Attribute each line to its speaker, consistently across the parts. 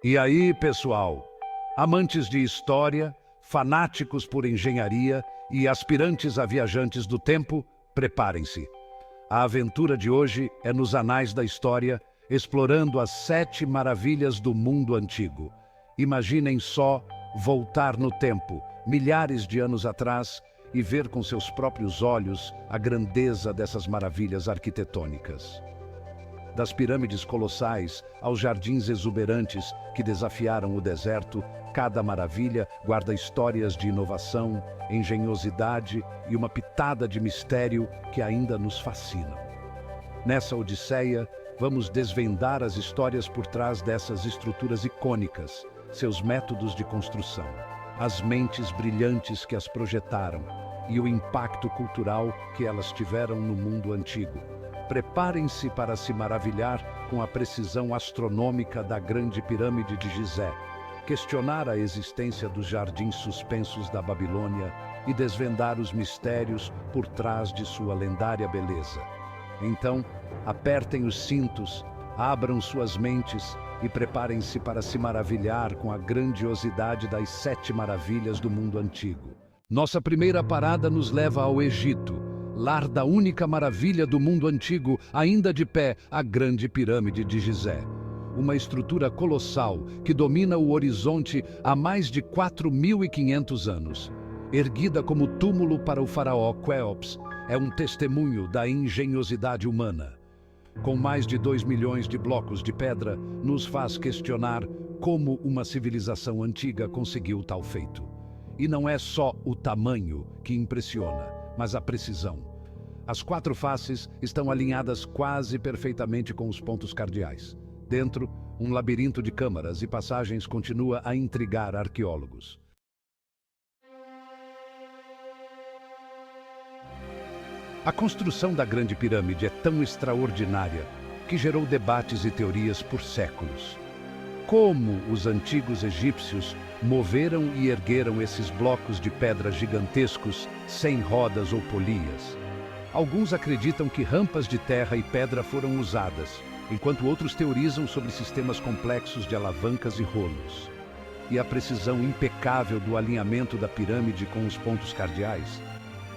Speaker 1: E aí, pessoal, amantes de história, fanáticos por engenharia e aspirantes a viajantes do tempo, preparem-se. A aventura de hoje é nos anais da história, explorando as 7 maravilhas do mundo antigo. Imaginem só voltar no tempo, milhares de anos atrás, e ver com seus próprios olhos a grandeza dessas maravilhas arquitetônicas. Das pirâmides colossais aos jardins exuberantes que desafiaram o deserto, cada maravilha guarda histórias de inovação, engenhosidade e uma pitada de mistério que ainda nos fascinam. Nessa odisseia, vamos desvendar as histórias por trás dessas estruturas icônicas, seus métodos de construção, as mentes brilhantes que as projetaram e o impacto cultural que elas tiveram no mundo antigo. Preparem-se para se maravilhar com a precisão astronômica da Grande Pirâmide de Gizé, questionar a existência dos jardins suspensos da Babilônia e desvendar os mistérios por trás de sua lendária beleza. Então, apertem os cintos, abram suas mentes e preparem-se para se maravilhar com a grandiosidade das 7 maravilhas do mundo antigo. Nossa primeira parada nos leva ao Egito, lar da única maravilha do mundo antigo, ainda de pé, a Grande Pirâmide de Gizé. Uma estrutura colossal que domina o horizonte há mais de 4.500 anos. Erguida como túmulo para o faraó Quéops, é um testemunho da engenhosidade humana. Com mais de 2 milhões de blocos de pedra, nos faz questionar como uma civilização antiga conseguiu tal feito. E não é só o tamanho que impressiona, mas a precisão. As 4 faces estão alinhadas quase perfeitamente com os pontos cardeais. Dentro, um labirinto de câmaras e passagens continua a intrigar arqueólogos. A construção da Grande Pirâmide é tão extraordinária que gerou debates e teorias por séculos. Como os antigos egípcios moveram e ergueram esses blocos de pedra gigantescos sem rodas ou polias? Alguns acreditam que rampas de terra e pedra foram usadas, enquanto outros teorizam sobre sistemas complexos de alavancas e rolos. E a precisão impecável do alinhamento da pirâmide com os pontos cardeais?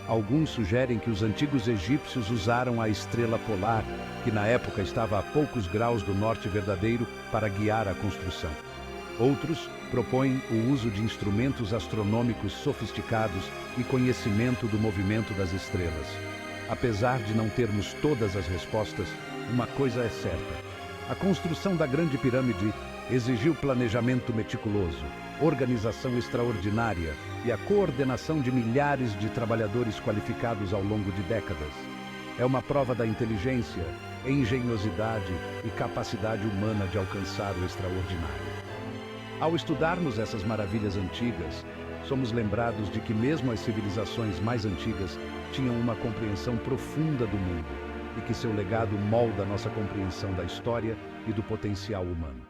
Speaker 1: Alguns sugerem que os antigos egípcios usaram a estrela polar, que na época estava a poucos graus do norte verdadeiro, para guiar a construção. Outros propõem o uso de instrumentos astronômicos sofisticados e conhecimento do movimento das estrelas. Apesar de não termos todas as respostas, uma coisa é certa: a construção da Grande Pirâmide exigiu planejamento meticuloso, organização extraordinária e a coordenação de milhares de trabalhadores qualificados ao longo de décadas. É uma prova da inteligência, engenhosidade e capacidade humana de alcançar o extraordinário. Ao estudarmos essas maravilhas antigas, somos lembrados de que mesmo as civilizações mais antigas tinham uma compreensão profunda do mundo e que seu legado molda nossa compreensão da história e do potencial humano.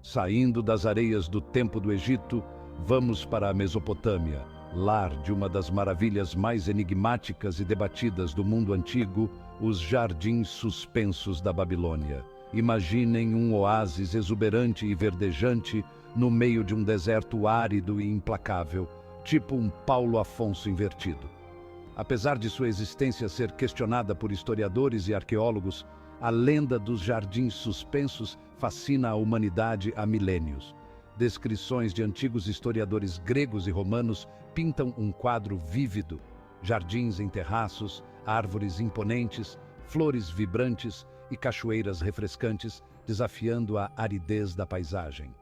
Speaker 1: Saindo das areias do tempo do Egito, vamos para a Mesopotâmia, lar de uma das maravilhas mais enigmáticas e debatidas do mundo antigo, os jardins suspensos da Babilônia. Imaginem um oásis exuberante e verdejante no meio de um deserto árido e implacável, tipo um Paulo Afonso invertido. Apesar de sua existência ser questionada por historiadores e arqueólogos, a lenda dos jardins suspensos fascina a humanidade há milênios. Descrições de antigos historiadores gregos e romanos pintam um quadro vívido: jardins em terraços, árvores imponentes, flores vibrantes e cachoeiras refrescantes, desafiando a aridez da paisagem.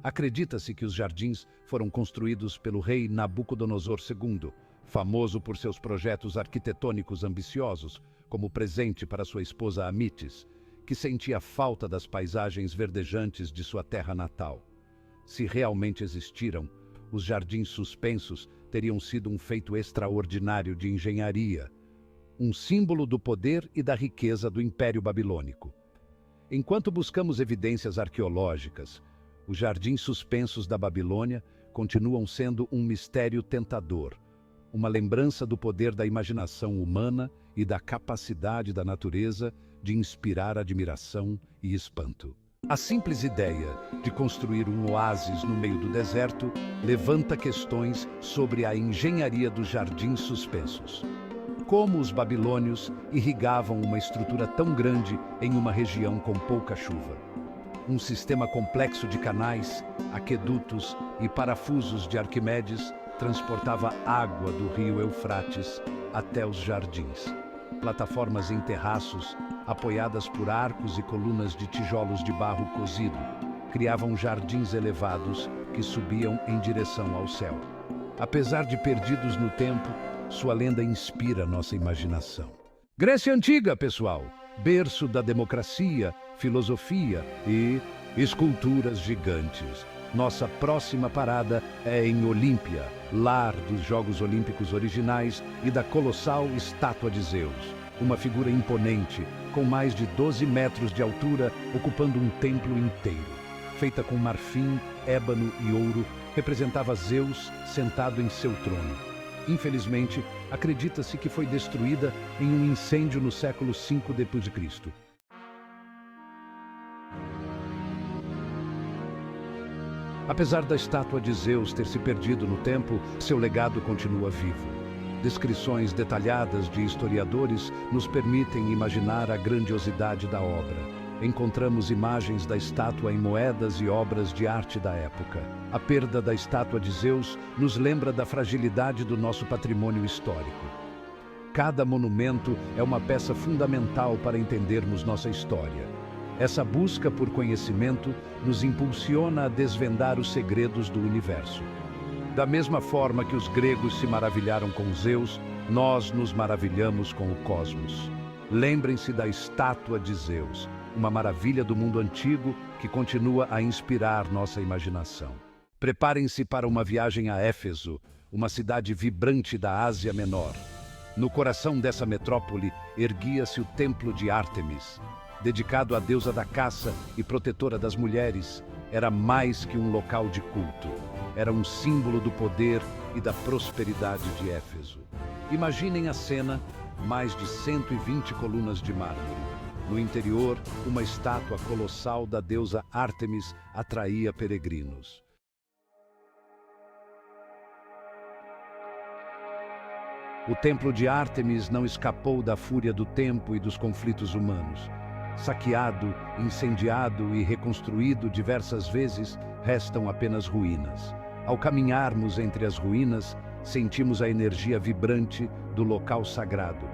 Speaker 1: Acredita-se que os jardins foram construídos pelo rei Nabucodonosor II, famoso por seus projetos arquitetônicos ambiciosos, como presente para sua esposa Amitis, que sentia falta das paisagens verdejantes de sua terra natal. Se realmente existiram, os jardins suspensos teriam sido um feito extraordinário de engenharia, um símbolo do poder e da riqueza do Império Babilônico. Enquanto buscamos evidências arqueológicas, os jardins suspensos da Babilônia continuam sendo um mistério tentador, uma lembrança do poder da imaginação humana e da capacidade da natureza de inspirar admiração e espanto. A simples ideia de construir um oásis no meio do deserto levanta questões sobre a engenharia dos jardins suspensos. Como os babilônios irrigavam uma estrutura tão grande em uma região com pouca chuva? Um sistema complexo de canais, aquedutos e parafusos de Arquimedes transportava água do rio Eufrates até os jardins. Plataformas em terraços, apoiadas por arcos e colunas de tijolos de barro cozido, criavam jardins elevados que subiam em direção ao céu. Apesar de perdidos no tempo, sua lenda inspira nossa imaginação. Grécia Antiga, pessoal! Berço da democracia, filosofia e esculturas gigantes. Nossa próxima parada é em Olímpia, lar dos Jogos Olímpicos originais e da colossal estátua de Zeus. Uma figura imponente, com mais de 12 metros de altura, ocupando um templo inteiro. Feita com marfim, ébano e ouro, representava Zeus sentado em seu trono. Infelizmente, acredita-se que foi destruída em um incêndio no século V d.C. Apesar da estátua de Zeus ter se perdido no tempo, seu legado continua vivo. Descrições detalhadas de historiadores nos permitem imaginar a grandiosidade da obra. Encontramos imagens da estátua em moedas e obras de arte da época. A perda da estátua de Zeus nos lembra da fragilidade do nosso patrimônio histórico. Cada monumento é uma peça fundamental para entendermos nossa história. Essa busca por conhecimento nos impulsiona a desvendar os segredos do universo. Da mesma forma que os gregos se maravilharam com Zeus, nós nos maravilhamos com o cosmos. Lembrem-se da estátua de Zeus, uma maravilha do mundo antigo que continua a inspirar nossa imaginação. Preparem-se para uma viagem a Éfeso, uma cidade vibrante da Ásia Menor. No coração dessa metrópole erguia-se o Templo de Ártemis. Dedicado à deusa da caça e protetora das mulheres, era mais que um local de culto. Era um símbolo do poder e da prosperidade de Éfeso. Imaginem a cena, mais de 120 colunas de mármore. No interior, uma estátua colossal da deusa Ártemis atraía peregrinos. O templo de Ártemis não escapou da fúria do tempo e dos conflitos humanos. Saqueado, incendiado e reconstruído diversas vezes, restam apenas ruínas. Ao caminharmos entre as ruínas, sentimos a energia vibrante do local sagrado.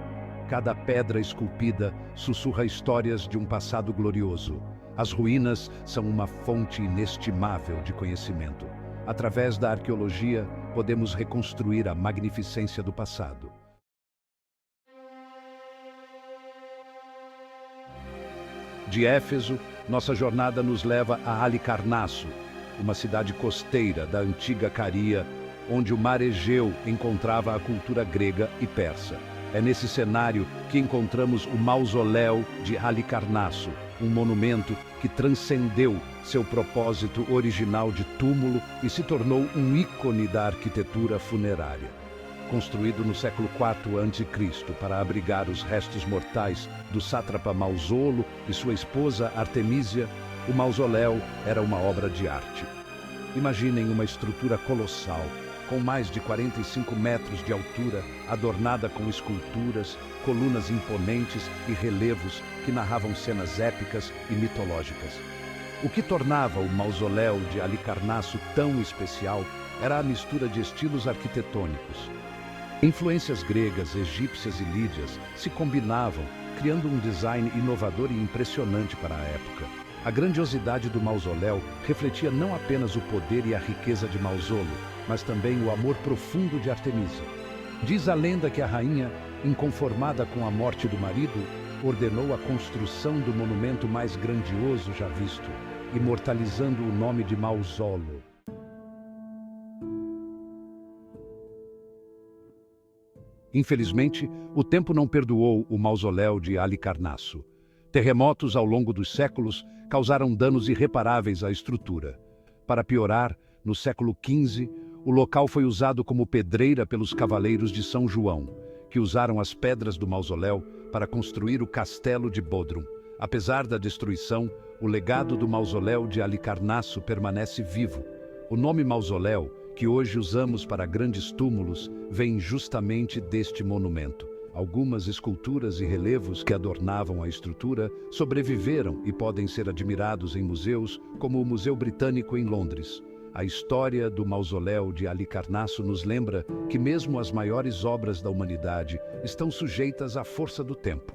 Speaker 1: Cada pedra esculpida sussurra histórias de um passado glorioso. As ruínas são uma fonte inestimável de conhecimento. Através da arqueologia, podemos reconstruir a magnificência do passado. De Éfeso, nossa jornada nos leva a Halicarnasso, uma cidade costeira da antiga Caria, onde o mar Egeu encontrava a cultura grega e persa. É nesse cenário que encontramos o mausoléu de Halicarnasso, um monumento que transcendeu seu propósito original de túmulo e se tornou um ícone da arquitetura funerária. Construído no século IV a.C. para abrigar os restos mortais do sátrapa Mausolo e sua esposa Artemísia, o mausoléu era uma obra de arte. Imaginem uma estrutura colossal, com mais de 45 metros de altura, adornada com esculturas, colunas imponentes e relevos que narravam cenas épicas e mitológicas. O que tornava o mausoléu de Halicarnasso tão especial era a mistura de estilos arquitetônicos. Influências gregas, egípcias e lídias se combinavam, criando um design inovador e impressionante para a época. A grandiosidade do mausoléu refletia não apenas o poder e a riqueza de Mausolo, mas também o amor profundo de Artemísia. Diz a lenda que a rainha, inconformada com a morte do marido, ordenou a construção do monumento mais grandioso já visto, imortalizando o nome de Mausolo. Infelizmente, o tempo não perdoou o mausoléu de Halicarnasso. Terremotos ao longo dos séculos causaram danos irreparáveis à estrutura. Para piorar, no século XV, o local foi usado como pedreira pelos cavaleiros de São João, que usaram as pedras do mausoléu para construir o castelo de Bodrum. Apesar da destruição, o legado do mausoléu de Halicarnasso permanece vivo. O nome mausoléu, que hoje usamos para grandes túmulos, vem justamente deste monumento. Algumas esculturas e relevos que adornavam a estrutura sobreviveram e podem ser admirados em museus, como o Museu Britânico em Londres. A história do mausoléu de Halicarnasso nos lembra que mesmo as maiores obras da humanidade estão sujeitas à força do tempo.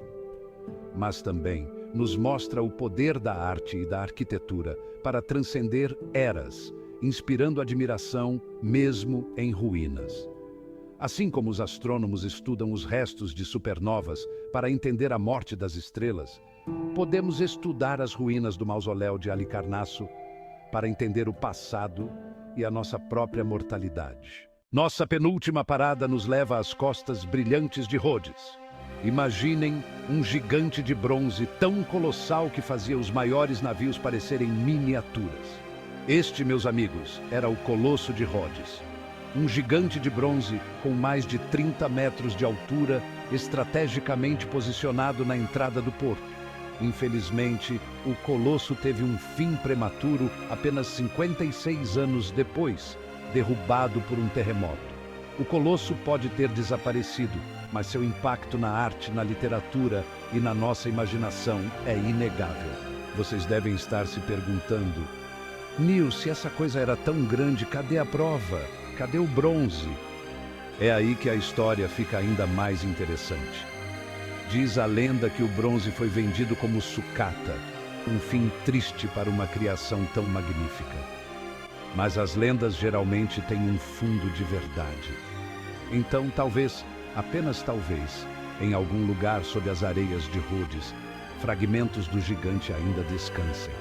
Speaker 1: Mas também nos mostra o poder da arte e da arquitetura para transcender eras, inspirando admiração mesmo em ruínas. Assim como os astrônomos estudam os restos de supernovas para entender a morte das estrelas, podemos estudar as ruínas do mausoléu de Halicarnasso para entender o passado e a nossa própria mortalidade. Nossa penúltima parada nos leva às costas brilhantes de Rhodes. Imaginem um gigante de bronze tão colossal que fazia os maiores navios parecerem miniaturas. Este, meus amigos, era o Colosso de Rhodes. Um gigante de bronze com mais de 30 metros de altura, estrategicamente posicionado na entrada do porto. Infelizmente, o Colosso teve um fim prematuro apenas 56 anos depois, derrubado por um terremoto. O Colosso pode ter desaparecido, mas seu impacto na arte, na literatura e na nossa imaginação é inegável. Vocês devem estar se perguntando: Neil, se essa coisa era tão grande, cadê a prova? Cadê o bronze? É aí que a história fica ainda mais interessante. Diz a lenda que o bronze foi vendido como sucata, um fim triste para uma criação tão magnífica. Mas as lendas geralmente têm um fundo de verdade. Então, talvez, apenas talvez, em algum lugar sob as areias de Rhodes, fragmentos do gigante ainda descansem.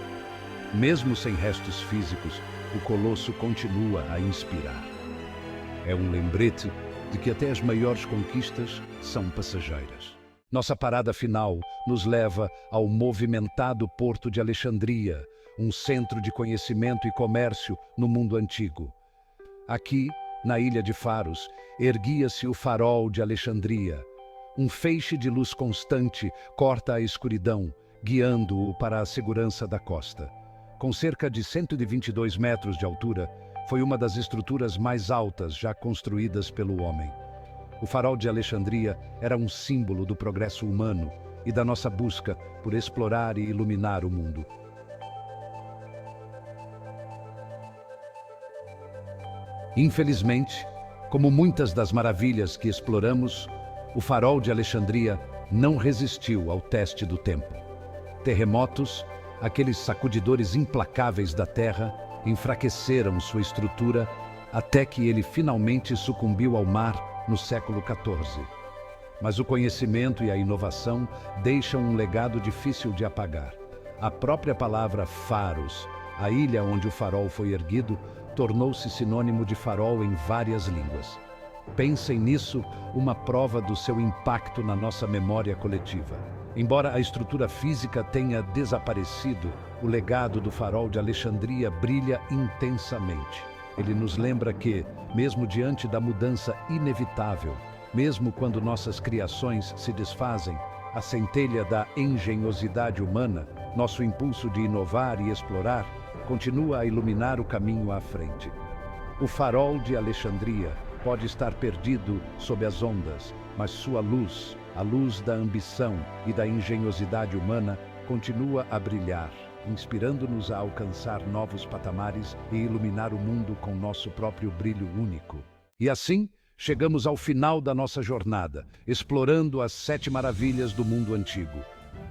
Speaker 1: Mesmo sem restos físicos, o Colosso continua a inspirar. É um lembrete de que até as maiores conquistas são passageiras. Nossa parada final nos leva ao movimentado Porto de Alexandria, um centro de conhecimento e comércio no mundo antigo. Aqui, na ilha de Faros, erguia-se o farol de Alexandria. Um feixe de luz constante corta a escuridão, guiando-o para a segurança da costa. Com cerca de 122 metros de altura, foi uma das estruturas mais altas já construídas pelo homem. O farol de Alexandria era um símbolo do progresso humano e da nossa busca por explorar e iluminar o mundo. Infelizmente, como muitas das maravilhas que exploramos, o farol de Alexandria não resistiu ao teste do tempo. Terremotos, aqueles sacudidores implacáveis da terra, enfraqueceram sua estrutura até que ele finalmente sucumbiu ao mar no século XIV. Mas o conhecimento e a inovação deixam um legado difícil de apagar. A própria palavra Faros, a ilha onde o farol foi erguido, tornou-se sinônimo de farol em várias línguas. Pensem nisso, uma prova do seu impacto na nossa memória coletiva. Embora a estrutura física tenha desaparecido, o legado do farol de Alexandria brilha intensamente. Ele nos lembra que, mesmo diante da mudança inevitável, mesmo quando nossas criações se desfazem, a centelha da engenhosidade humana, nosso impulso de inovar e explorar, continua a iluminar o caminho à frente. O farol de Alexandria pode estar perdido sob as ondas, mas sua luz, a luz da ambição e da engenhosidade humana, continua a brilhar, inspirando-nos a alcançar novos patamares e iluminar o mundo com nosso próprio brilho único. E assim, chegamos ao final da nossa jornada, explorando as 7 maravilhas do mundo antigo.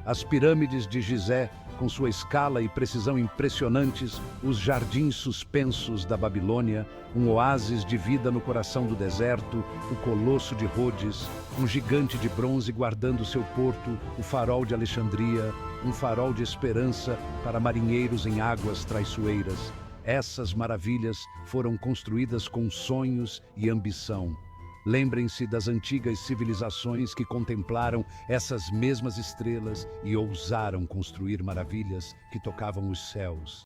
Speaker 1: As pirâmides de Gizé, com sua escala e precisão impressionantes, os jardins suspensos da Babilônia, um oásis de vida no coração do deserto, o Colosso de Rhodes, um gigante de bronze guardando seu porto, o farol de Alexandria, um farol de esperança para marinheiros em águas traiçoeiras. Essas maravilhas foram construídas com sonhos e ambição. Lembrem-se das antigas civilizações que contemplaram essas mesmas estrelas e ousaram construir maravilhas que tocavam os céus.